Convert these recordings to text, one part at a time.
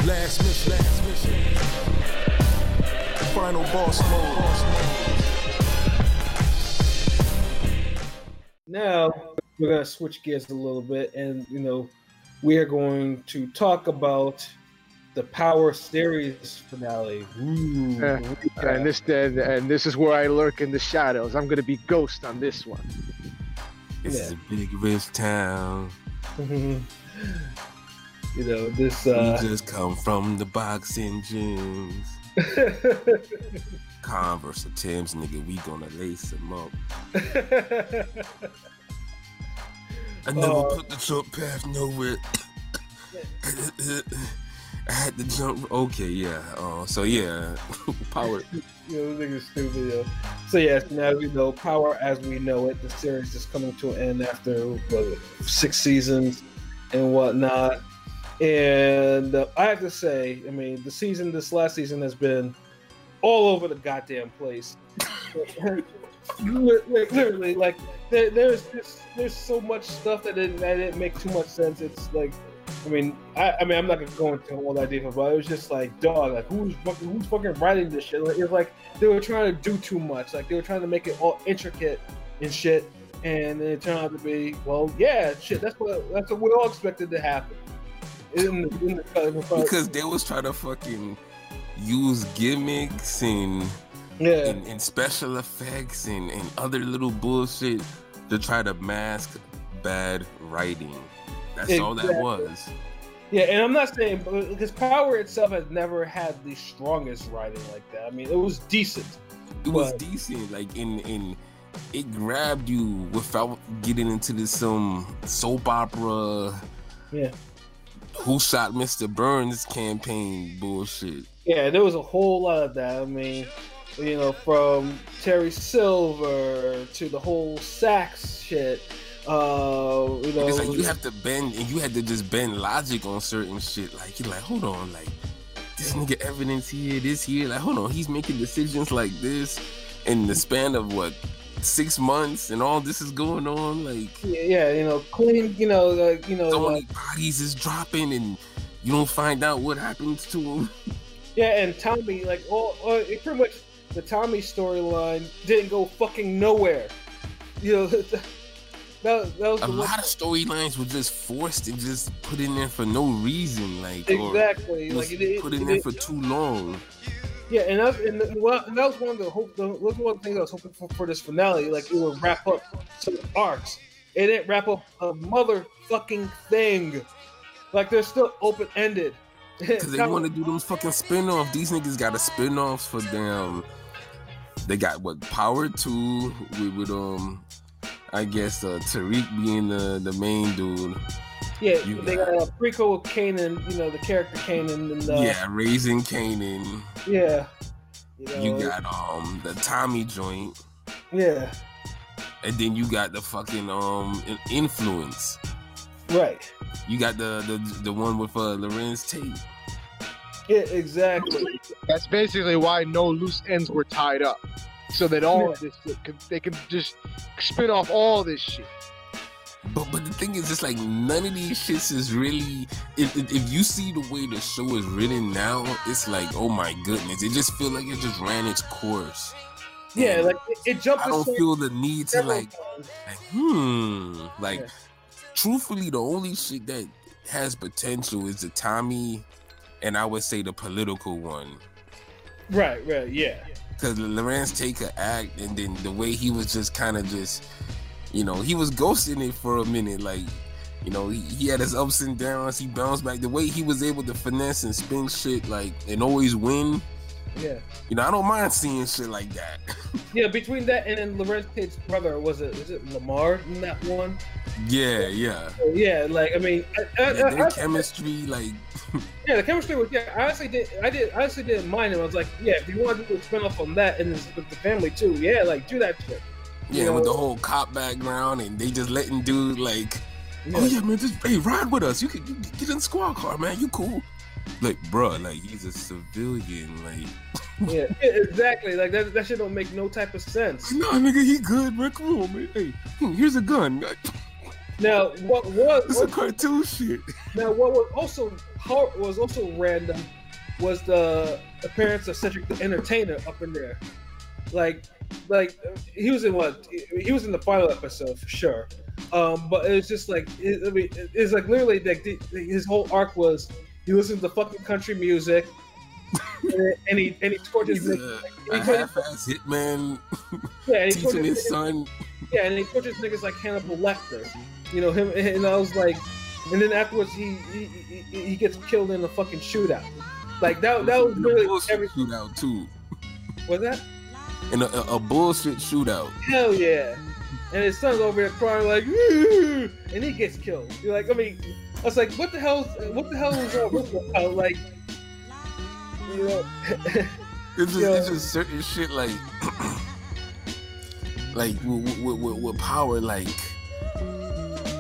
Last mission. Final boss mode. Now we're gonna switch gears a little bit, and we are going to talk about the Power series finale. And this is where I lurk in the shadows. I'm gonna be Ghost on this one. This is a big rich town. This. We just come from the boxing gyms. Converse or Tim's, nigga, we gonna lace them up. I never put the jump path nowhere. I had to jump. Okay, yeah. So yeah, Power. Nigga's stupid, yo. So yes, now we know Power as we know it. The series is coming to an end after 6 seasons and whatnot. And I have to say, I mean, this last season has been all over the goddamn place. Literally, like there's so much stuff that didn't make too much sense. It's like, I'm not gonna go into all that detail, but it was just like, dog, like who's fucking writing this shit? Like, it was like they were trying to do too much. Like they were trying to make it all intricate and shit, and it turned out to be, well, yeah, shit. That's what we all expected to happen. Because they was trying to fucking use gimmicks and special effects and other little bullshit to try to mask bad writing. That's all that was. Yeah, and I'm not saying, because Power itself has never had the strongest writing like that. I mean, it was decent. It was decent, like in it grabbed you without getting into this soap opera. Yeah. Who shot Mr. Burns campaign bullshit. Yeah, there was a whole lot of that. I mean, from Terry Silver to the whole Sax shit. It's like you have to bend, and you had to just bend logic on certain shit. Like you're like, hold on, like this nigga evidence here, this here. Like, hold on, he's making decisions like this in the span of 6 months, and all this is going on. Like, clean, so many bodies is dropping, and you don't find out what happens to him. Yeah, and Tommy, like, pretty much the Tommy storyline didn't go fucking nowhere. That was a lot of storylines were just forced and just put in there for no reason, like exactly, put in there for too long. Yeah, and that was one of the things I was hoping for this finale. Like, it would wrap up some arcs. It didn't wrap up a motherfucking thing. Like, they're still open ended. Because they want to do them fucking spin-offs. These niggas got a spin-offs for them. They got Power 2 with I guess Tariq being the main dude. Yeah, they got a prequel with Kanan, the character Kanan, and Raising Kanan. Yeah, you got the Tommy joint. Yeah, and then you got the fucking Influence. Right. You got the one with Lorenz Tate. Yeah, exactly. That's basically why no loose ends were tied up, so that all of this shit they can just spin off all this shit. But the thing is, it's like none of these shits is really. If you see the way the show is written now, it's like, oh my goodness, it just feels like it just ran its course. Yeah, and like it jumped. I don't feel the need to truthfully, the only shit that has potential is the Tommy, and I would say the political one. Right, yeah. Because Lorenz Tate could act, and then the way he was just kind of just. He was ghosting it for a minute. Like, he had his ups and downs. He bounced back. The way he was able to finesse and spin shit, like, and always win. Yeah. I don't mind seeing shit like that. Yeah, between that and then Lorenz Tate's brother, was it Lamar in that one? Yeah. Yeah, like, I mean, their chemistry, like. Yeah, the chemistry was. Yeah, I honestly didn't mind it. I was like, yeah, if you want to do a spin off on that and with the family too, yeah, like do that shit. Yeah, with the whole cop background, and they just letting dude like, oh yeah, man, just ride with us. You can get in the squad car, man. You cool? Like, bruh, like he's a civilian, like. Yeah, exactly. Like that shit don't make no type of sense. Nah, nigga, he good, man. Come on, man. Hey, here's a gun. Now, It's a cartoon shit. Now, what was also random was the appearance of Cedric the Entertainer up in there. Like he was in what? He was in the final episode for sure. But it was just like it's like literally like his whole arc was he listens to fucking country music and he tortures a half-ass hitman. Yeah, and he teaching his son. Yeah, and he tortures niggas like Hannibal Lecter. You know him, and I was like, and then afterwards he gets killed in a fucking shootout. Like that was really bullshit shootout too. Was that? In a bullshit shootout. Hell yeah. And his son's over there crying like, "Ooh," and he gets killed. You're like, I mean, I was like, what the hell is about? Like, you know, it's just certain shit like, like with power, like,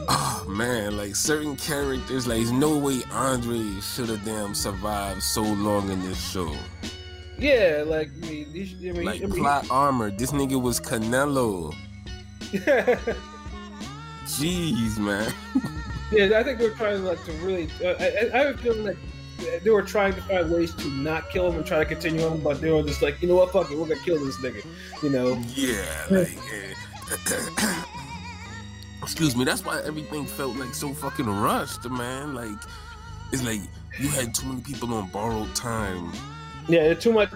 oh man, like certain characters, like, there's no way Andre should have damn survived so long in this show. Yeah, like, plot armor. This nigga was Canelo. Jeez, man. Yeah, I think they were trying to really. I was feeling like they were trying to find ways to not kill him and try to continue him, but they were just like, you know what, fuck it, we're gonna kill this nigga. You know? Yeah, like. Excuse me. That's why everything felt like so fucking rushed, man. Like, it's like you had too many people on borrowed time. Yeah, too much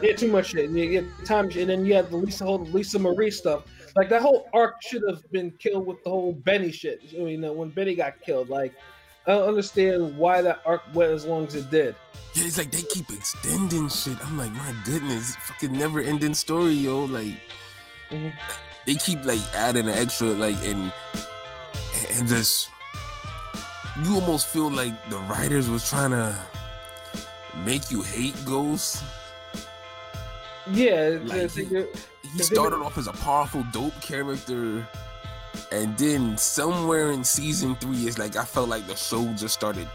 shit. You get time, and then you had the Lisa Marie stuff. Like that whole arc should have been killed with the whole Benny shit. I mean, when Benny got killed, like I don't understand why that arc went as long as it did. Yeah, it's like they keep extending shit. I'm like, my goodness, fucking never-ending story, yo. Like they keep like adding an extra, like and just you almost feel like the writers was trying to make you hate Ghost. Yeah, like he started off as a powerful, dope character, and then somewhere in season 3, it's like I felt like the show just started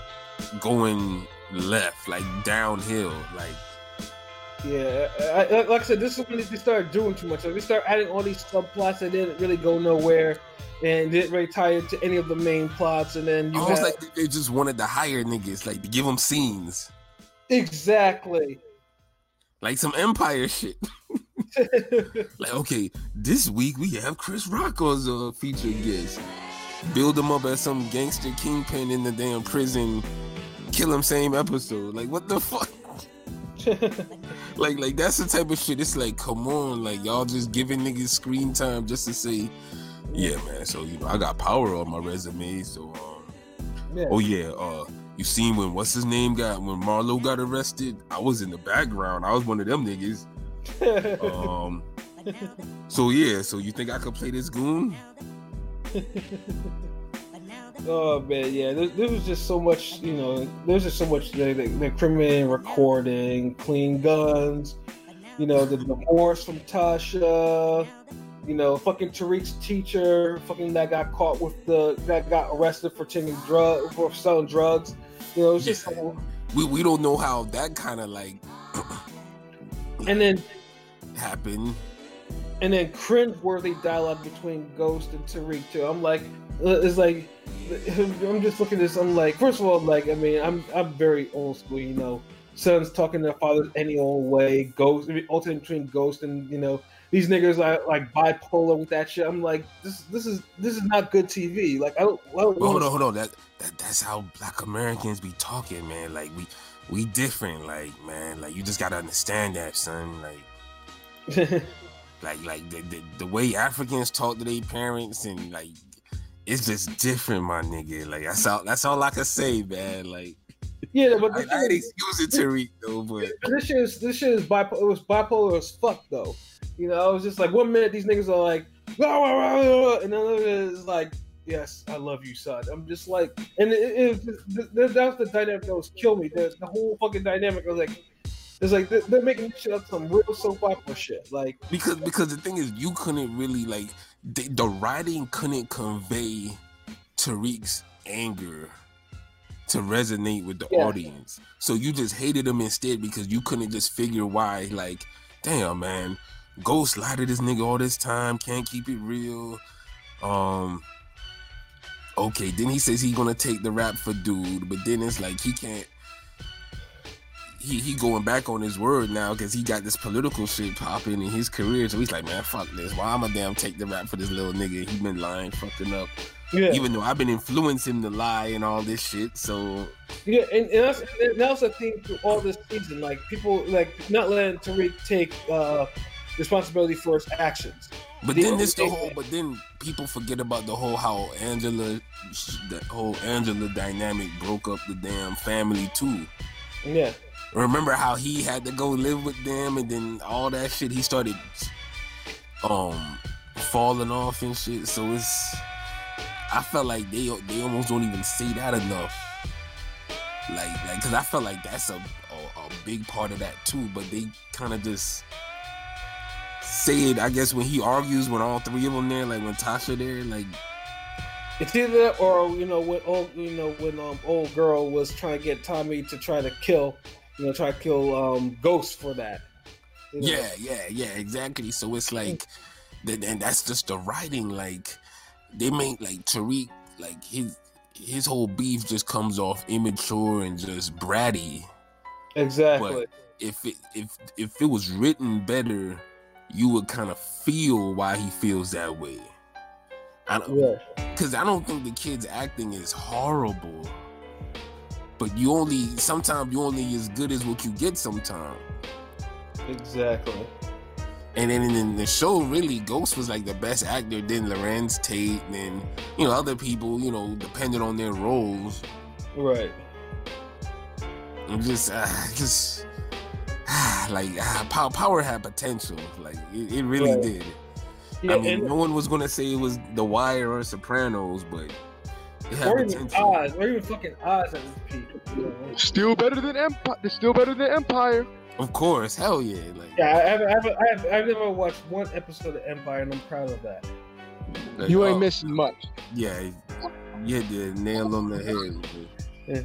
going left, like downhill, like. Yeah, like I said, this is when they started doing too much. Like they started adding all these subplots that didn't really go nowhere, and didn't really tie into any of the main plots. And then you almost like they just wanted to hire niggas, like to give them scenes. Exactly. Like some Empire shit. Like, okay, this week we have Chris Rock as a featured guest. Build him up as some gangster kingpin in the damn prison. Kill him same episode. Like, what the fuck? like that's the type of shit. It's like, come on, like y'all just giving niggas screen time just to say, yeah, man. So you know, I got power on my resume. So, yeah. Oh yeah, you seen when when Marlo got arrested? I was in the background. I was one of them niggas. So yeah, so you think I could play this goon? Oh man, yeah. There was just so much, you know. There's just so much. The incriminating recording, clean guns, you know, the divorce from Tasha, you know, fucking Tariq's teacher, fucking that got caught with that got arrested for selling drugs. You know, it's just we don't know how that kind of like and then happened. And then cringe-worthy dialogue between Ghost and Tariq too. I'm like, it's like, I'm just looking at this. I'm like, first of all, like, I mean, I'm very old school, you know. Sons talking to their fathers any old way. Ghost, alternate between Ghost and, you know, these niggas are like bipolar with that shit. I'm like, this is not good TV. Like, I don't hold on. That's how Black Americans be talking, man. Like we different, like, man. Like, you just gotta understand that, son. Like. Like the way Africans talk to their parents, and like it's just different, my nigga. Like that's all I can say, man. Like, yeah, but I ain't excusing Tariq though, but this shit is bipolar. It was bipolar as fuck though. You know, I was just like, 1 minute these niggas are like, rah, rah, rah, rah, and then it's like, yes, I love you, son. I'm just like, and that was the dynamic that was killing me. The whole fucking dynamic was like. It's like they're making shit up some real soap opera shit, like because the thing is, you couldn't really like the writing couldn't convey Tariq's anger to resonate with the audience, so you just hated him instead because you couldn't just figure why. Like, damn, man, Ghost lied to this nigga all this time, can't keep it real. Oh okay, then he says he's gonna take the rap for dude, but then it's like he can't. He going back on his word now because he got this political shit popping in his career. So he's like, man, fuck this. Why I'ma damn take the rap for this little nigga? He been lying, fucking up. Yeah. Even though I've been influencing him to lie and all this shit. So yeah, and that's the thing through all this season. Like people like not letting Tariq take responsibility for his actions. But then but then people forget about the whole Angela dynamic broke up the damn family too. Yeah. Remember how he had to go live with them, and then all that shit, he started falling off and shit. So I felt like they almost don't even say that enough. Like, because I felt like that's a big part of that too. But they kind of just say it, I guess, when he argues with all three of them there, like when Tasha there, like. It's either that or when old girl was trying to get Tommy to try to kill Ghost for that. Yeah, exactly. So it's like, and that's just the writing. Like they make like Tariq, like his whole beef just comes off immature and just bratty. Exactly. But if it was written better, you would kind of feel why he feels that way. Because I don't think the kid's acting is horrible. But sometimes you only as good as what you get sometimes. Exactly. And then in the show, really, Ghost was like the best actor. Then Lorenz Tate, and then other people, depending on their roles. Right. And Power had potential. Like it really did. Yeah, I mean, no one was gonna say it was The Wire or Sopranos, but. Or even Oz, or even fucking Oz at this peak. Still better than Empire. They're still better than Empire. Of course, hell yeah. I've never watched one episode of Empire, and I'm proud of that. Like, you ain't missing much. Yeah, you hit the nail on the head. Yeah.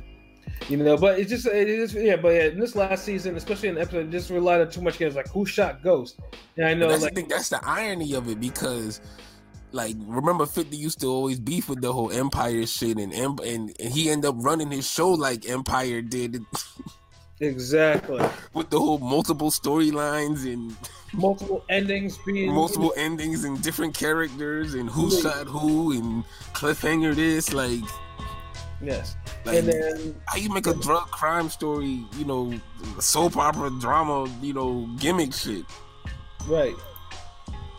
But it is. In this last season, especially in the episode, it just relied on too much games like who shot Ghost. And I know, I think that's the irony of it because. Like, remember 50 used to always beef with the whole Empire shit, and he ended up running his show like Empire did. Exactly. With the whole multiple storylines and multiple endings and different characters and who shot who and cliffhanger this, like. Yes. Like, and then how you make a drug crime story, soap opera drama, gimmick shit. Right.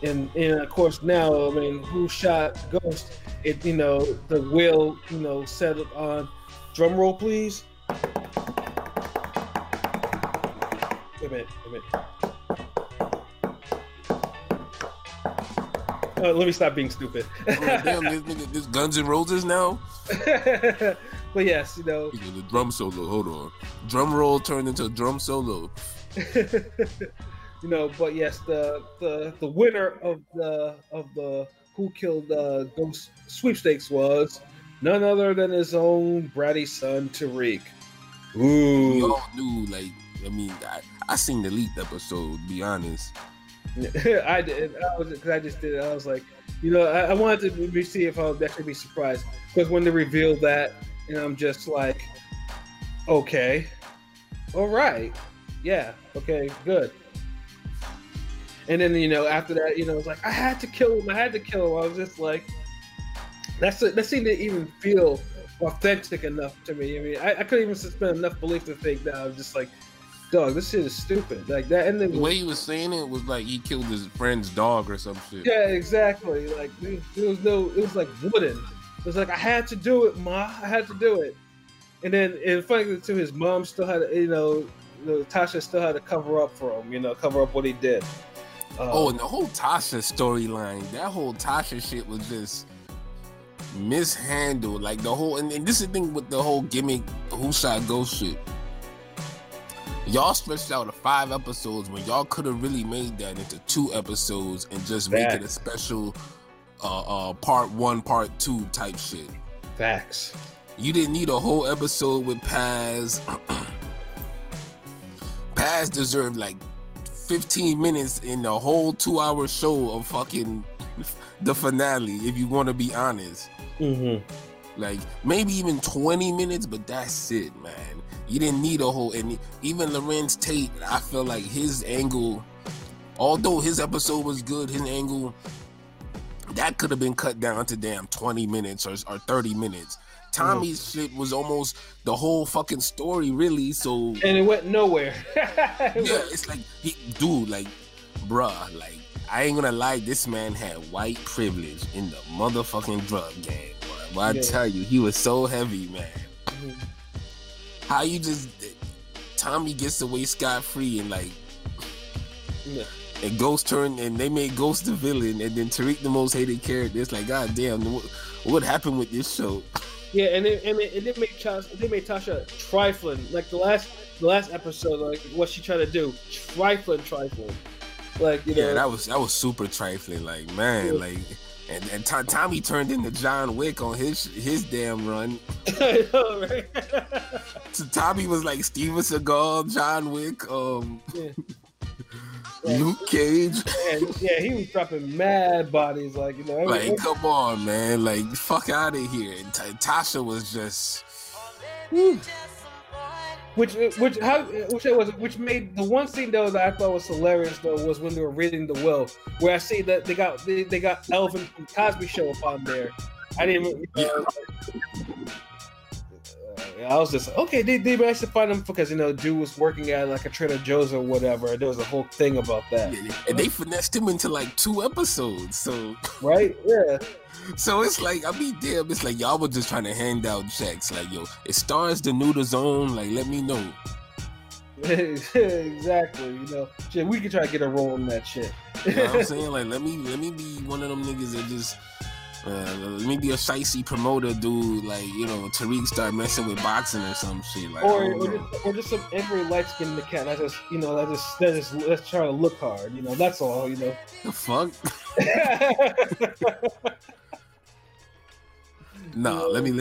And of course now, I mean, who shot Ghost? It the will settled on. Drum roll, please. Wait a minute. Let me stop being stupid. Damn, this Guns N' Roses now. But yes, the drum solo. Hold on, drum roll turned into a drum solo. But yes, the winner of the Who Killed Ghost sweepstakes was none other than his own bratty son Tariq. Ooh, we all knew. I seen the leaked episode. Be honest, I did. I just did it. I was like, I wanted to see if I would actually be surprised because when they revealed that, I'm just like, okay, all right, yeah, okay, good. And then after that, it's like I had to kill him. I was just like, that seemed to even feel authentic enough to me. I mean, I couldn't even suspend enough belief to think that. I was just like, dog, this shit is stupid. Like that. And then the way he was saying it was like he killed his friend's dog or some shit. Yeah, exactly. Like it was like wooden. It was like I had to do it, Ma. I had to do it. And then, and funny too, his mom still had, Tasha still had to cover up for him. Cover up what he did. And the whole Tasha storyline, that whole Tasha shit was just mishandled. Like the whole, and this is the thing with the whole gimmick, who shot Ghost shit. Y'all stretched out to 5 episodes when y'all could have really made that into 2 episodes and just make it a special part 1, part 2 type shit. Facts. You didn't need a whole episode with Paz. Paz deserved like 15 minutes in the whole 2-hour show of fucking the finale, if you want to be honest. Mm-hmm. Like maybe even 20 minutes, but that's it, man. You didn't need a whole. And even Lorenz Tate, I feel like his angle, although his episode was good, his angle that could have been cut down to damn 20 minutes or 30 minutes. Tommy's shit was almost the whole fucking story, really. So and it went nowhere. It's like, like, bruh, like, I ain't gonna lie, this man had white privilege in the motherfucking drug game, boy. But I tell you, he was so heavy, man. How you just Tommy gets away scot-free and like and Ghost turned and they made Ghost the villain and then Tariq the most hated character. It's like, god damn, what happened with this show? Yeah, and they made Tasha trifling. Like the last episode, like what she tried to do, trifling. Like, you know, that was super trifling. Like, man, like, and Tommy turned into John Wick on his damn run. I know, right? So Tommy was like Steven Seagal, John Wick, Luke Cage. Yeah, he was dropping mad bodies, like, you know. Like, come on, man, like, fuck out of here. And Tasha was just. Which made the one scene though that I thought was hilarious though was when they were reading the will, where I see that they got Elvin from Cosby Show up on there. I didn't even. I was just like, okay, they managed to find him because, you know, dude was working at like a Trader Joe's or whatever. There was a whole thing about that. Yeah, and they finessed him into like 2 episodes. So right, yeah. So it's like, I mean, damn, it's like y'all were just trying to hand out checks. Like, yo, it stars the new zone. Like, let me know. Exactly. You know, shit, we could try to get a role in that shit. You know what I'm saying? Like, let me be one of them niggas that just. Let me be a shicey promoter dude, like, you know, Tariq start messing with boxing or some shit, like, or just some every light skinned cat. That just let's try to look hard, you know. That's all, you know. The fuck. Let me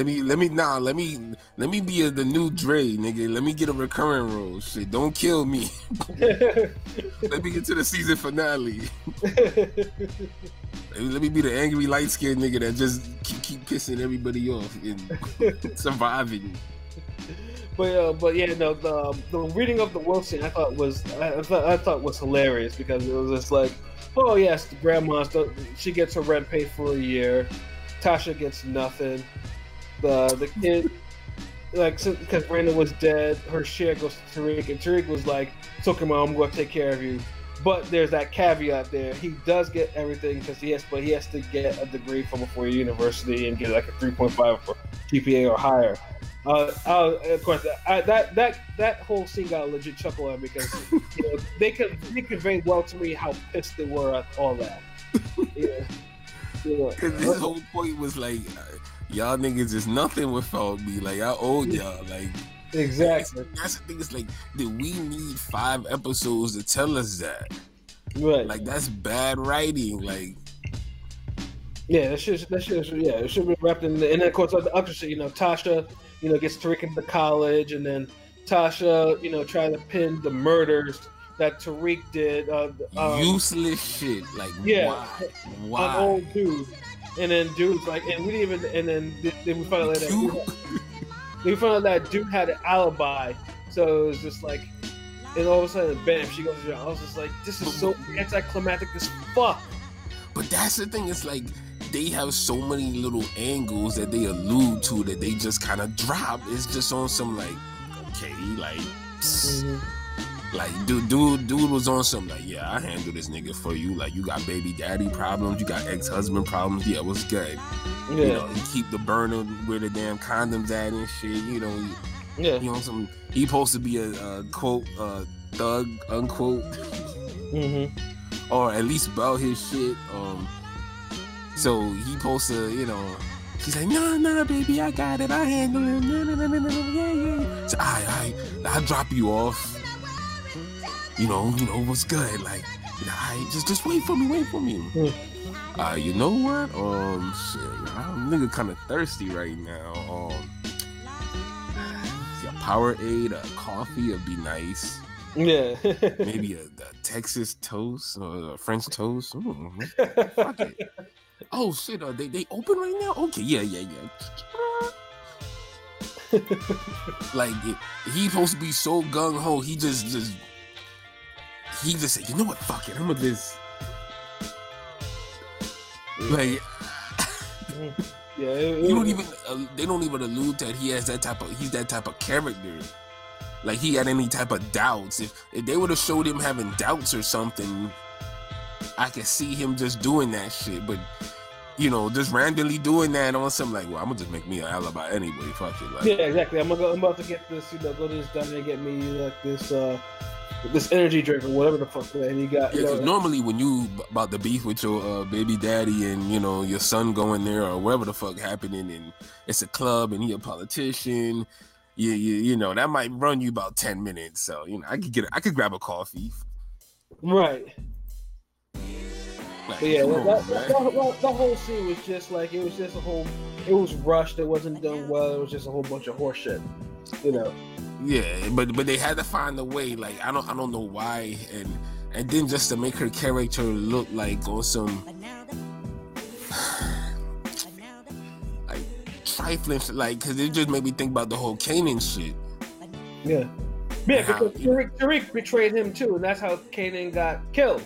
be the new Dre, nigga. Let me get a recurring role. Shit, don't kill me. Let me get to the season finale. Let me be the angry light skinned nigga that just keep pissing everybody off and surviving. But yeah, no, the reading of the will scene I thought was hilarious because it was just like, oh yes, the grandma, she gets her rent paid for a year. Tasha gets nothing. The kid, like, because Brandon was dead, her share goes to Tariq, and Tariq was like, "It's okay, Mom, I'm going to take care of you." But there's that caveat there. He does get everything because he has to get a degree from a 4-year university and get like a 3.5 for GPA or higher. Of course, that whole scene got a legit chuckle at because, you know, they conveyed well to me how pissed they were at all that. Yeah. Because his whole point was like, y'all niggas is nothing without me. Like, I owed y'all. Like, exactly. That's the thing. It's like, did we need 5 episodes to tell us that? Right. Like, that's bad writing. Like, yeah, it should be wrapped in. And then of course the other shit, you know, Tasha, you know, gets Tariq into college, and then Tasha, you know, trying to pin the murders that Tariq did. Useless shit. Like, yeah, why? An old dude, and then dude's like, and we didn't even, and then we found out that dude had an alibi. So it was just like, and all of a sudden, bam, she goes around. I was just like, this is so anticlimactic as fuck. But that's the thing. It's like they have so many little angles that they allude to that they just kind of drop. It's just on some like, okay, like. Like, dude was on some, like, yeah, I handle this nigga for you. Like, you got baby daddy problems, you got ex-husband problems. Yeah, what's good? Yeah. You know, you keep the burner where the damn condoms at and shit. You know, yeah. You know, he supposed to be a quote thug unquote, or at least about his shit. So he supposed to, you know. She's like, nah, baby, I got it. I handle it. No, yeah. So I'll drop you off. You know what's good. Like, just wait for me. You know what? Shit, I'm nigga kind of thirsty right now. A Powerade, a coffee would be nice. Yeah. Maybe a Texas toast or a French toast. Fuck it. Oh shit, are they open right now? Okay, yeah. Like he's supposed to be so gung ho. He just said, you know what? Fuck it, I'm gonna just like. Yeah, you don't even. They don't even allude that he's that type of character. Like he had any type of doubts. If they would have showed him having doubts or something, I could see him just doing that shit. But just randomly doing that on something like, well, I'm gonna just make me an alibi anyway. Fuck it. Like, yeah, exactly. I'm about to get this. Go to this diner and get me like this energy drink or whatever the fuck that he got. Yeah, because normally when you about to beef with your baby daddy and your son going there or whatever the fuck happening, and it's a club and he a politician, that might run you about 10 minutes. So I could grab a coffee. Right. Like, but yeah, that whole scene was just like it was rushed. It wasn't done well. It was just a whole bunch of horse shit. Yeah, but they had to find a way. Like I don't know why, and then just to make her character look like on some like trifling, like because it just made me think about the whole Kanan shit. Yeah, because Tariq betrayed him too, and that's how Kanan got killed.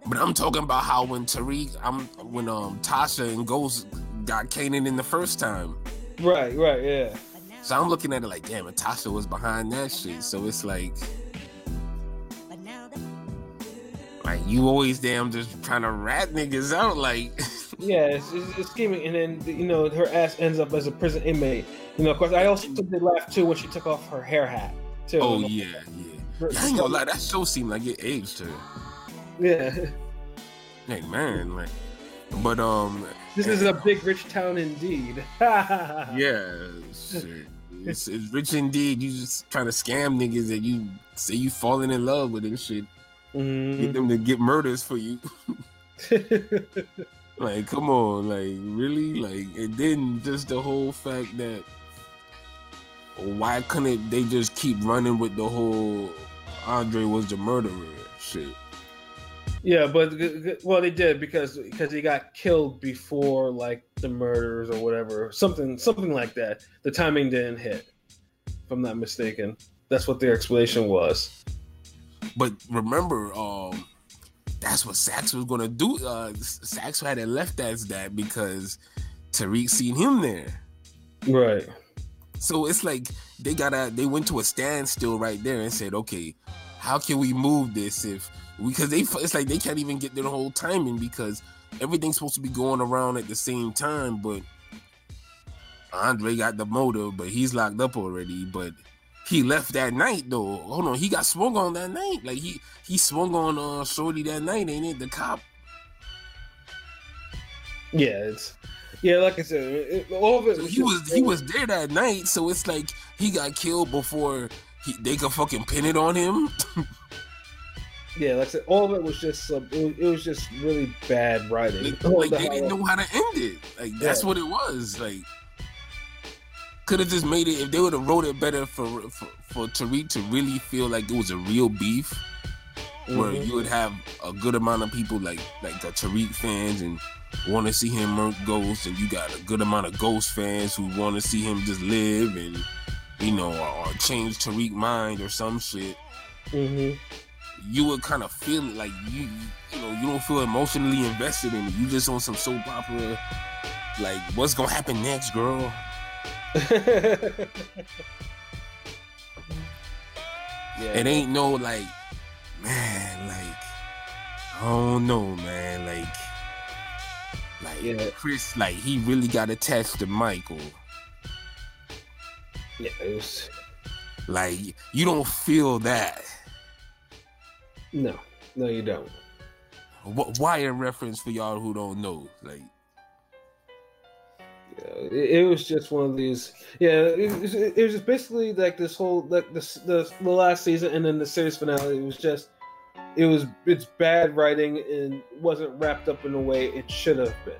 But I'm talking about how when Tasha and Ghost got Kanan in the first time. Right, yeah. So I'm looking at it like, damn, and Tasha was behind that shit. So it's like you always damn just trying to rat niggas out, like. Yeah, it's scheming, and then her ass ends up as a prison inmate. Of course, I also did laugh too when she took off her hair hat too. Oh yeah. I ain't gonna lie, that show seemed like it aged her. Yeah. Hey man, like, but this is a big rich town indeed. Yeah, shit. It's rich indeed. You just trying to scam niggas and you say you falling in love with and shit. Mm-hmm. Get them to get murders for you. Like, come on, like really, like, and then just the whole fact that why couldn't they just keep running with the whole Andre was the murderer shit? Yeah, but they did because he got killed before like the murders or whatever, something like that. The timing didn't hit, if I'm not mistaken. That's what their explanation was. But remember, that's what Sax was gonna do. Sax had it left as that because Tariq seen him there. Right. So it's like they went to a standstill right there and said, okay, how can we move this because it's like they can't even get their whole timing because everything's supposed to be going around at the same time, but Andre got the motive, but he's locked up already, but he left that night though. Hold on, he got swung on that night. Like he swung on Shorty that night, ain't it? The cop. Yeah, like I said, all of it. So he was there that night, so it's like he got killed before they could fucking pin it on him. Yeah, like I said, all of it was just it was just really bad writing. Like they didn't know how to end it. Like that's what it was. Like could have just made it if they would have wrote it better for Tariq to really feel like it was a real beef, where you would have a good amount of people like the Tariq fans and want to see him murk Ghost, and you got a good amount of Ghost fans who want to see him just live and or change Tariq's mind or some shit. You would kind of feel it like you don't feel emotionally invested in it. You just on some soap opera, like what's gonna happen next, girl? Yeah, it ain't no like, man, like I don't know, man, like Chris, like he really got attached to Michael. Yeah, it was like you don't feel that. No, you don't. Wire reference for y'all who don't know, like. Yeah, it was just one of these. Yeah, it was just basically like this whole like the last season and then the series finale. It's bad writing and wasn't wrapped up in the way it should have been.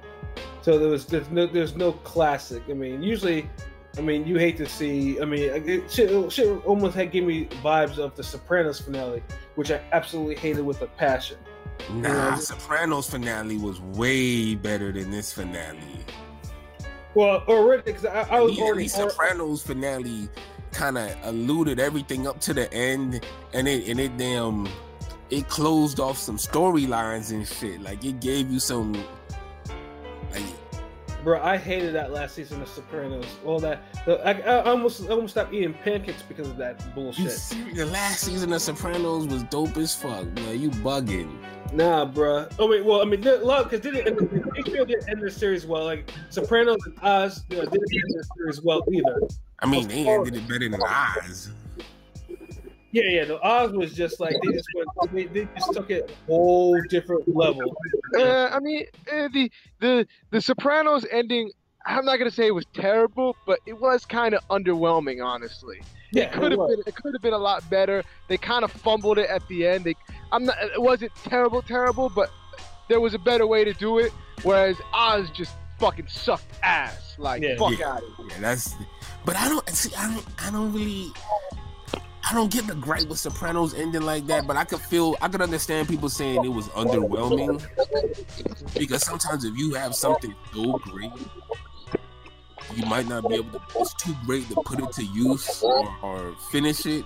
So there's no classic. I mean, usually. I mean, you hate to see. I mean, shit almost gave me vibes of the Sopranos finale, which I absolutely hated with a passion. Nah, Sopranos finale was way better than this finale. Well, already because I was already Sopranos finale kind of alluded everything up to the end, and it closed off some storylines and shit. Like it gave you some, like, bro, I hated that last season of Sopranos. All that, I almost stopped eating pancakes because of that bullshit. The last season of Sopranos was dope as fuck, man. You bugging. Nah, bro. Oh wait, well, I mean, because HBO didn't end the series well. Like Sopranos and Oz, didn't end the series well either. I mean, they ended it better than Oz. Yeah. No, Oz was just like they just took it a whole different level. I mean, the Sopranos ending. I'm not gonna say it was terrible, but it was kind of underwhelming, honestly. Yeah, it could have been a lot better. They kind of fumbled it at the end. It wasn't terrible, but there was a better way to do it. Whereas Oz just fucking sucked ass. Like fuck out of here. Yeah, but I don't get the gripe with Sopranos ending like that, but I could understand people saying it was underwhelming, because sometimes if you have something so great, you might not be able to. It's too great to put it to use or finish it.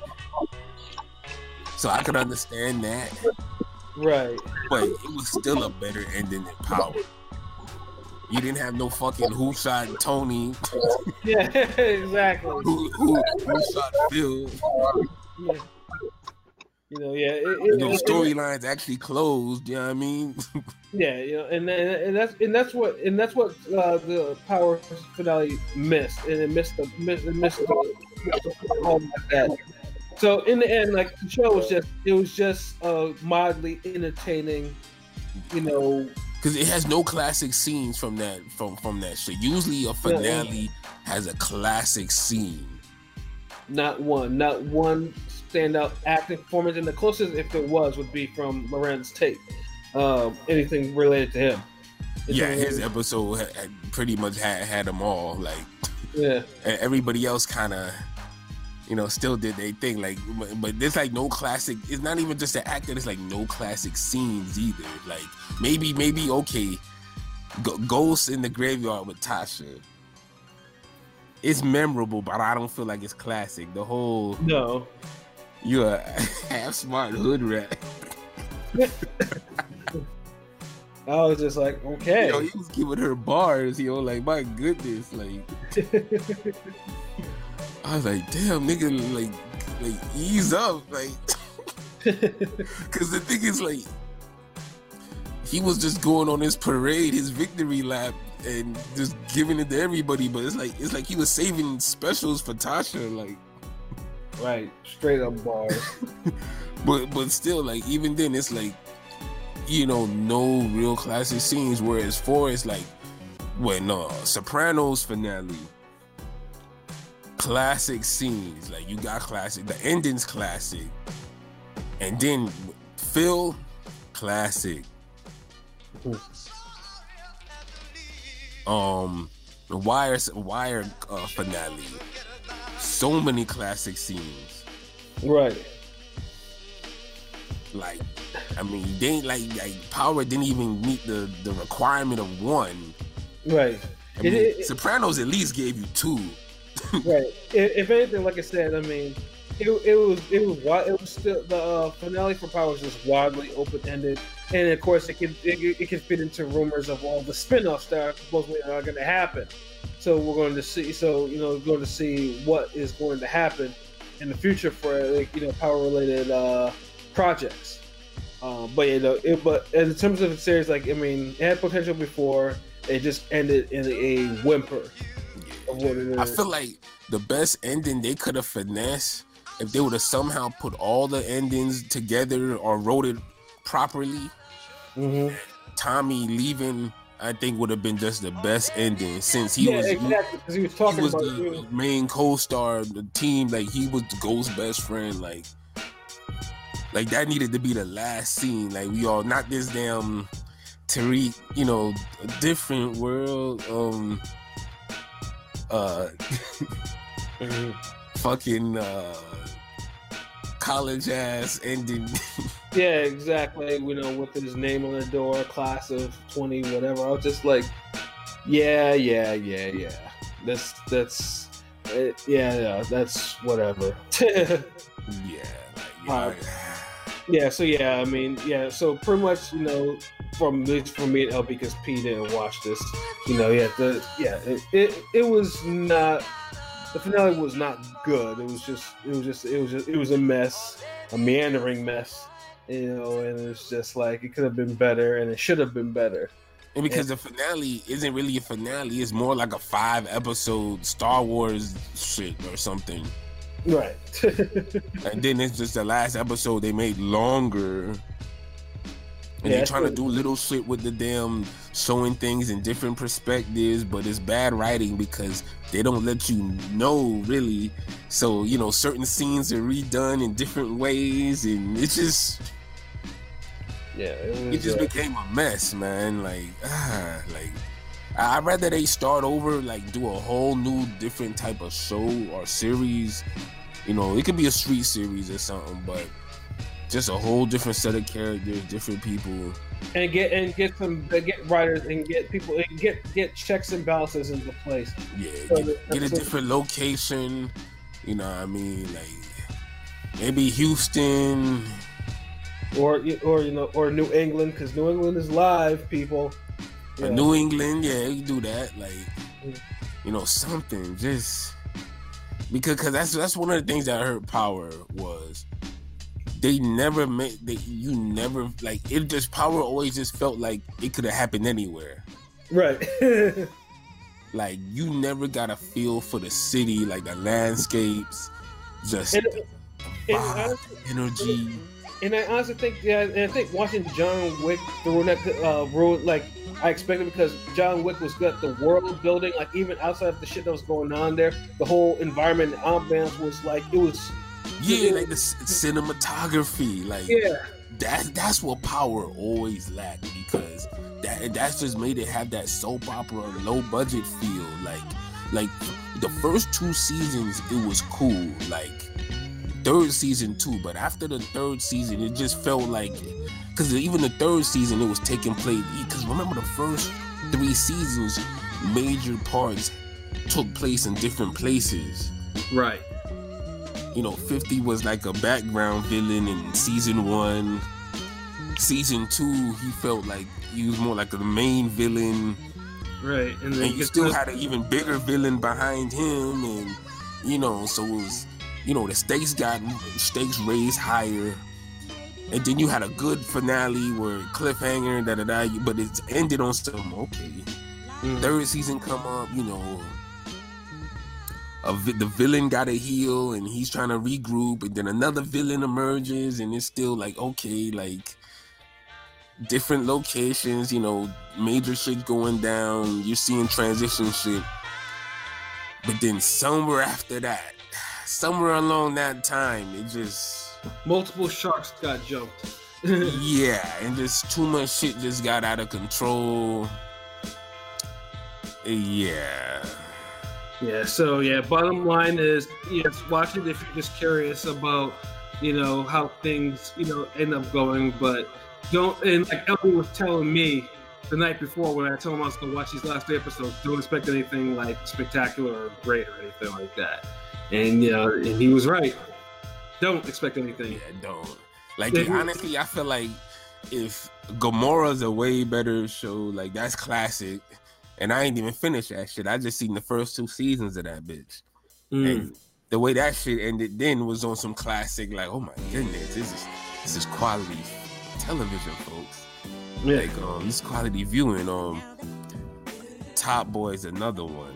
So I could understand that, right? But it was still a better ending than Power. You didn't have no fucking who shot Tony. Yeah, exactly. Who shot Phil? Yeah. Storylines actually closed. You know what I mean? Yeah, and that's what the Power finale missed, and it missed the home like that. So in the end, like the show was just mildly entertaining, because it has no classic scenes from that shit. Usually a finale has a classic scene. Not one standout acting performance, and the closest, if there was, would be from Lorenz Tate. Anything related to him. His episode had pretty much had them all. Like, and everybody else kind of, still did their thing. Like, but there's like no classic. It's not even just the actor. There's like no classic scenes either. Like maybe okay, Ghost in the Graveyard with Tasha. It's memorable, but I don't feel like it's classic. The whole you're a half smart hood rat. I was just like, okay. He was giving her bars, like, my goodness, like. I was like, damn, nigga, like ease up, like. Because the thing is, like, he was just going on his parade, his victory lap, and just giving it to everybody. But it's like he was saving specials for Tasha, like. Right, straight up bars. but still, like, even then, it's like, no real classic scenes. Whereas Forrest, like, Sopranos finale, classic scenes. Like, you got classic, the ending's classic, and then Phil, classic. The Wire finale, so many classic scenes. Right. Like, I mean, they ain't like Power didn't even meet the requirement of one. Right. I mean, Sopranos at least gave you two. Right. If anything, like I said, I mean, it was still the finale for Power was just wildly open ended, and of course it can fit into rumors of all the spin-offs that are supposedly are going to happen. So we're going to see. So going to see what is going to happen in the future for Power related projects. But in terms of the series, like, I mean, it had potential before. It just ended in a whimper of what it is. I feel like the best ending they could have finessed, if they would have somehow put all the endings together or wrote it properly. Mm-hmm. Tommy leaving, I think, would have been just the best ending, since he was exactly, because he was talking about the main co-star, the team, like he was the Ghost's best friend, like that needed to be the last scene. Like, we all, not this damn Tariq, a different world, fucking college ass ending. Yeah, exactly. You know, with his name on the door, class of 20, whatever. I was just like, yeah. That's whatever. Yeah, Uh, yeah, so yeah, I mean, yeah, so pretty much, you know, from at least for me and LB, because P didn't watch this, you know, it was not, the finale was not good. It was a mess, a meandering mess, you know, and it's just like it could have been better, and it should have been better. And because the finale isn't really a finale, it's more like a 5-episode Star Wars shit or something. Right. And then it's just the last episode they made longer. And they're trying to do little shit with the damn showing things in different perspectives, but it's bad writing because they don't let you know really. So, you know, certain scenes are redone in different ways, and it's just... Yeah, it just became a mess, man. I'd rather they start over, like do a whole new different type of show or series. You know, it could be a street series or something, but just a whole different set of characters, different people, and get writers and get people and get checks and balances into place. Yeah, so get a different location. You know what I mean? Like maybe Houston. Or you know, or New England, because New England is live, people. Yeah. New England, yeah, you do that. Like, you know, something just because that's one of the things that hurt Power was they never made you never like it. Just Power always just felt like it could have happened anywhere. Right. Like you never got a feel for the city, like the landscapes, just the vibe, energy. And I honestly think, I think watching John Wick through that road, like I expected, because John Wick was good at the world building, like even outside of the shit that was going on there, the whole environment, the ambiance was like it was. Yeah, like the cinematography, like that's what Power always lacked, because that's just made it have that soap opera low budget feel. Like the first 2 seasons, it was cool. Like. Third season too, but after the third season, it just felt like, because even the third season, it was taking place. Because remember, the first 3 seasons, major parts took place in different places. Right. You know, 50 was like a background villain in season 1. Season 2, he felt like he was more like the main villain. Right, and you still had an even bigger villain behind him, and you know, so it was. You know, the stakes raised higher, and then you had a good finale where cliffhanger, but it's ended on some okay. Third season come up, you know, the villain got to heal, and he's trying to regroup, and then another villain emerges, and it's still like okay, like different locations, you know, major shit going down. You're seeing transition shit, but then somewhere after that. Somewhere along that time, it just... Multiple sharks got jumped. Yeah, and just too much shit just got out of control. Yeah. Yeah, so yeah, bottom line is, yes, watch it if you're just curious about, you know, how things, you know, end up going, but don't, and like Ellie was telling me the night before when I told him I was going to watch these last 2 episodes, don't expect anything like spectacular or great or anything like that. And and he was right. Don't expect anything. Yeah, don't. Like honestly, I feel like if Gamora's a way better show, like that's classic. And I ain't even finished that shit. I just seen the first 2 seasons of that bitch. And the way that shit ended then was on some classic, like, oh my goodness, this is quality television, folks. Yeah. Like this quality viewing. Top Boy is another one.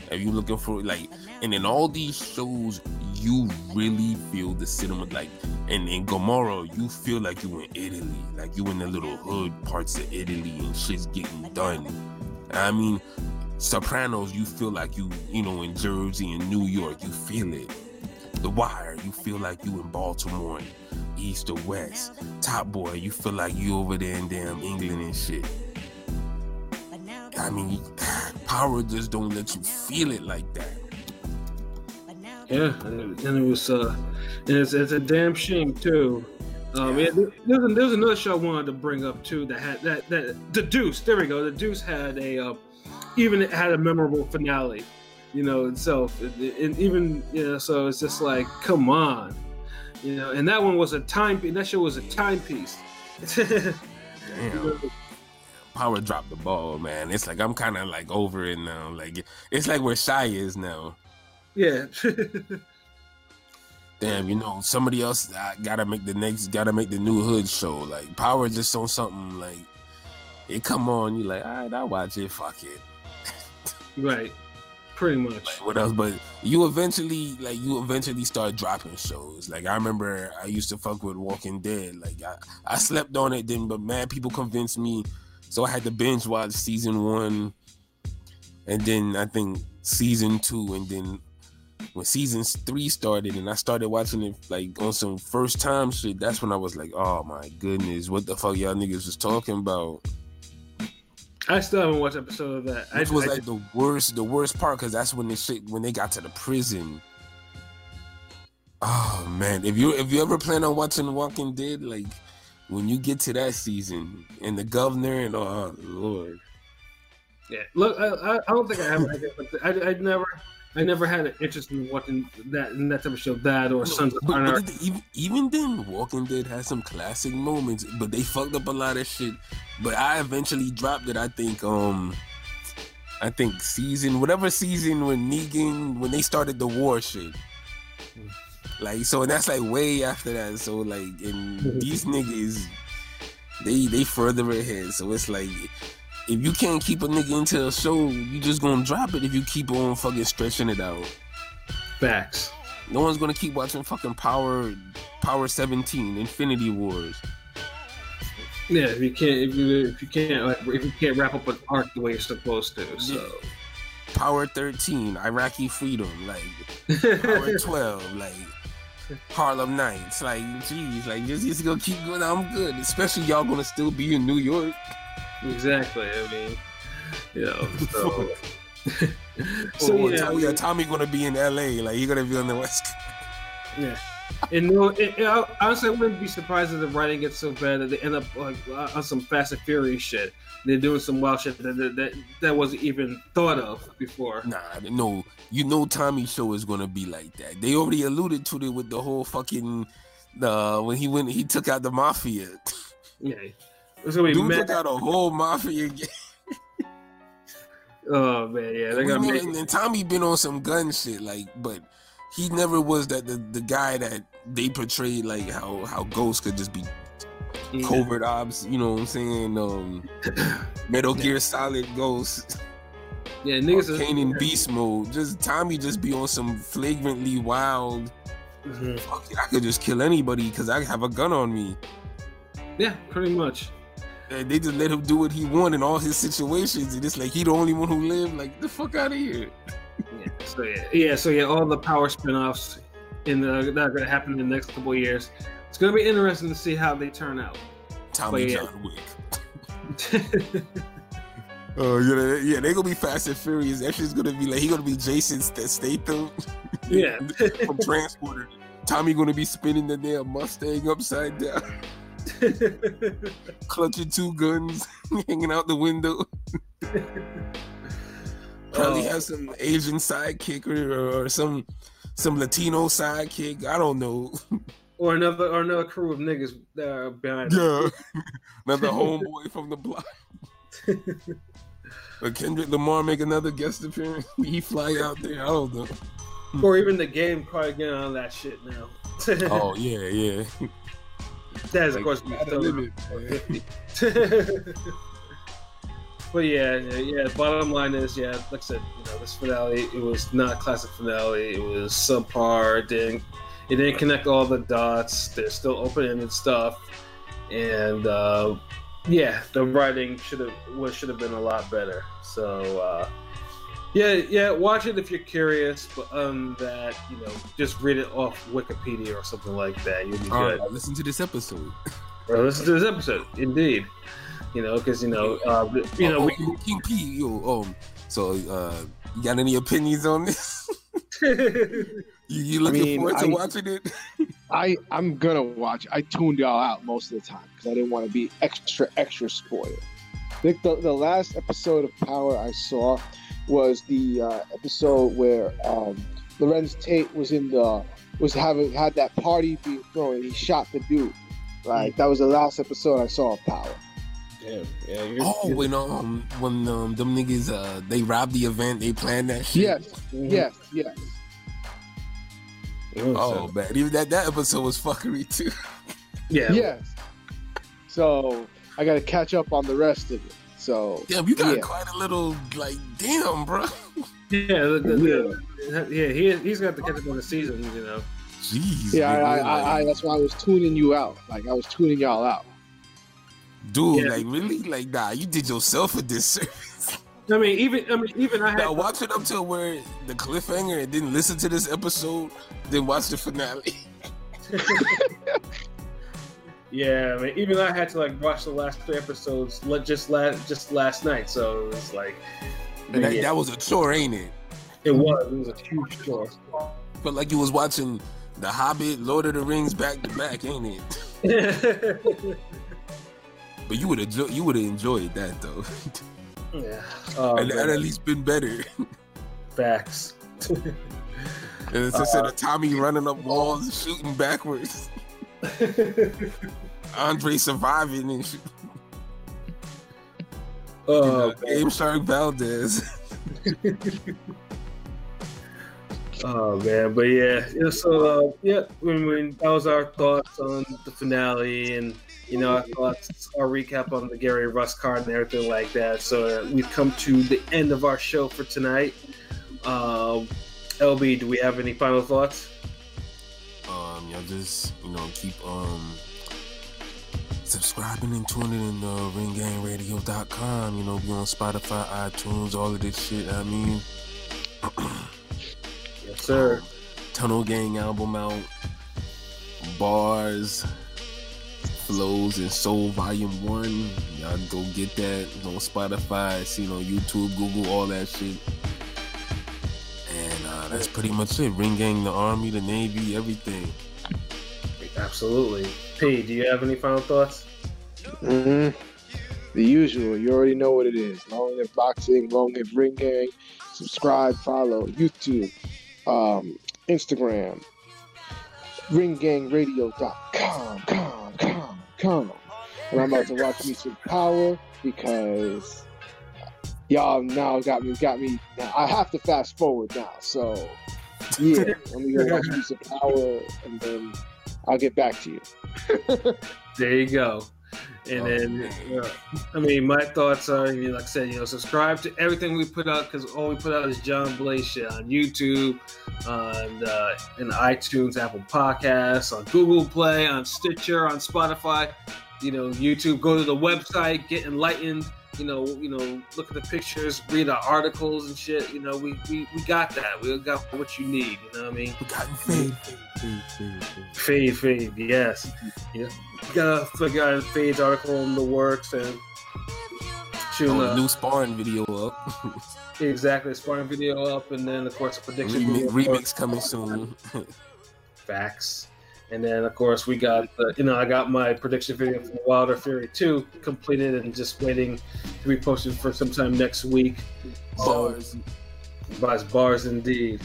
If you looking for like, and in all these shows, you really feel the cinema, like, and in Gomorrah, you feel like you in Italy, like you in the little hood parts of Italy and shit's getting done. I mean, Sopranos, you feel like you know, in Jersey and New York, you feel it. The Wire, you feel like you in Baltimore and East or West. Top Boy, you feel like you over there in damn England and shit. I mean, Power just don't let you feel it like that. Yeah, and it was, and it's a damn shame too, There's another show I wanted to bring up too that had that the Deuce. There we go. The Deuce had even had a memorable finale, itself, and even so it's just like, come on, and that one was a timepiece. That show was a timepiece. Damn. Power dropped the ball, man. It's like I'm kind of like over it now. Like it's like where Shy is now. Yeah. Damn, somebody else gotta make the new Hood show. Like Power just on something like it come on. You like, all right, I'll watch it. Fuck it. Right. Pretty much. Like, what else? But you eventually start dropping shows. Like I remember I used to fuck with Walking Dead. Like I slept on it then, but man, people convinced me. So I had to binge watch season 1, and then I think season 2, and then when season 3 started, and I started watching it like on some first time shit. That's when I was like, oh my goodness, what the fuck y'all niggas was talking about? I still haven't watched an episode of that. Which was like the worst part, because that's when they got to the prison. Oh man, if you ever plan on watching Walking Dead, like. When you get to that season and the governor and oh Lord, yeah. Look, I don't think I have. I never had an interest in watching that type of show. That or Sons of Anarchy. Even then, Walking Dead has some classic moments, but they fucked up a lot of shit. But I eventually dropped it. I think whatever season when Negan when they started the war shit. Like, so that's like way after that. So like, and these niggas, they further ahead. So it's like, if you can't keep a nigga into a show, you just gonna drop it if you keep on fucking stretching it out. Facts. No one's gonna keep watching fucking Power 17, Infinity Wars. Yeah, if you can't wrap up an arc the way you're supposed to. So. Yeah. Power 13, Iraqi Freedom, like Power 12, like Harlem Nights, like geez, like just gonna keep going. I'm good, especially y'all gonna still be in New York. Exactly. I mean, so Tommy gonna be in LA, like you're gonna be on the West Coast. Yeah. And honestly, I wouldn't be surprised if the writing gets so bad that they end up like on some Fast and Furious shit. They're doing some wild shit that wasn't even thought of before. Nah, no. Tommy's show is gonna be like that. They already alluded to it with the whole fucking when he took out the mafia. Yeah, it's gonna be dude took out a whole mafia gang. Oh man, yeah, they're gonna make. And Tommy been on some gun shit, like, but he never was the guy that they portrayed, like how Ghost could just be. Yeah. Covert ops, you know what I'm saying? Metal Gear Solid Ghost. Yeah, niggas Kanan Beast mode. Just Tommy just be on some flagrantly wild. Mm-hmm. Fuck it, I could just kill anybody because I have a gun on me. Yeah, pretty much. And they just let him do what he wanted in all his situations, and it's like he the only one who lived. Like, the fuck out of here. So all the Power spinoffs that are gonna happen in the next couple of years. It's gonna be interesting to see how they turn out. Tommy John Wick. Oh yeah, they're gonna be Fast and Furious. That shit's gonna be like he gonna be Jason Statham. Yeah, from Transporter. Tommy gonna be spinning the damn Mustang upside down, clutching 2 guns, hanging out the window. Probably have some Asian sidekick or some Latino sidekick. I don't know. Or another crew of niggas behind. Yeah, another homeboy from the block. Or Kendrick Lamar make another guest appearance. He fly out there. I don't know. Or even the game probably getting on that shit now. Oh yeah. That is, of course, the limit. But yeah. Bottom line is, like I said, this finale, it was not a classic finale. It was subpar. It didn't connect all the dots. There's still open-ended stuff, and the writing should have been a lot better. So watch it if you're curious. But that, just read it off Wikipedia or something like that. You'll be good. Listen to this episode. Or listen to this episode, indeed. Because King P. So you got any opinions on this? You looking forward to watching it? I'm gonna watch. I tuned y'all out most of the time because I didn't want to be extra spoiled. I think the last episode of Power I saw was the episode where Lorenz Tate was had that party being thrown and he shot the dude. Like that was the last episode I saw of Power. Damn. Yeah. When them niggas they robbed the event, they planned that shit. Yes. Mm-hmm. Yes. Oh man, even that episode was fuckery too. Yeah. Yes. So I got to catch up on the rest of it. So damn, you got quite a little like damn, bro. Yeah. He's got to catch up on the season, you know. Jeez. Yeah, man, I that's why I was tuning you out. Like I was tuning y'all out. Dude, like really, like nah, you did yourself a disservice. I mean, even I had now watch it up to where the cliffhanger and didn't listen to this episode, then watch the finale. Yeah, I mean, even I had to like watch the last 3 episodes just last night. So it was like, and that was a chore, ain't it? It was a huge chore. Felt like you was watching The Hobbit, Lord of the Rings back to back, ain't it? But you would have enjoyed that though. Yeah, and that at least been better. Facts. And instead of Tommy running up walls and shooting backwards, Andre surviving and shit. Game Shark Valdez. Oh man, but yeah. So that was our thoughts on the finale, and our thoughts, our recap on the Gary Russ card and everything like that. So we've come to the end of our show for tonight. LB, do we have any final thoughts? Y'all just keep subscribing and tuning in to ringgangradio.com. Be on Spotify, iTunes, all of this shit. I mean. Yes, sir. Tunnel Gang album out. Bars, Flows, and Soul Volume 1. Y'all go get that. It's on Spotify, see it on YouTube, Google, all that shit. And that's pretty much it. Ring Gang, the Army, the Navy, everything. Absolutely. P, do you have any final thoughts? The usual. You already know what it is. Long live boxing, long live Ring Gang. Subscribe, follow, YouTube, Instagram, ringgangradio.com. And I'm about to watch me some Power because y'all now got me. Now I have to fast forward now. So yeah, I'm gonna watch me some Power and then I'll get back to you. There you go. And then, my thoughts are, like I said, subscribe to everything we put out, because all we put out is John Blaze shit on YouTube, on iTunes, Apple Podcasts, on Google Play, on Stitcher, on Spotify. YouTube. Go to the website, get enlightened. Look at the pictures, read our articles and shit. We got that. We got what you need. You know what I mean? We got Fade. Yes. Yeah. We gotta figure out Fade's article in the works and shoot a new sparring video up. Exactly, sparring video up, and then of course a prediction remix coming soon. Facts. And then, of course, we got I got my prediction video for Wilder Fury 2 completed and just waiting to be posted for sometime next week. Bars. Bars indeed.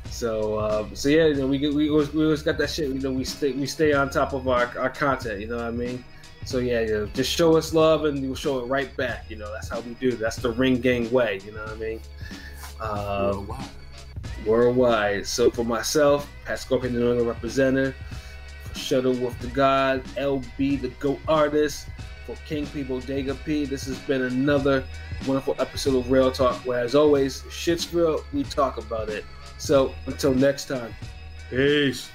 So yeah, we always got that shit. We stay on top of our content. You know what I mean? So yeah, just show us love and we'll show it right back. That's how we do. That's the Ring Gang way. You know what I mean? Worldwide. So for myself, Pat Scorpion, the New England representative. For Shuttle Wolf the God, LB the GOAT artist. For King P Bodega P, this has been another wonderful episode of Real Talk, where as always, shit's real, we talk about it. So until next time, peace.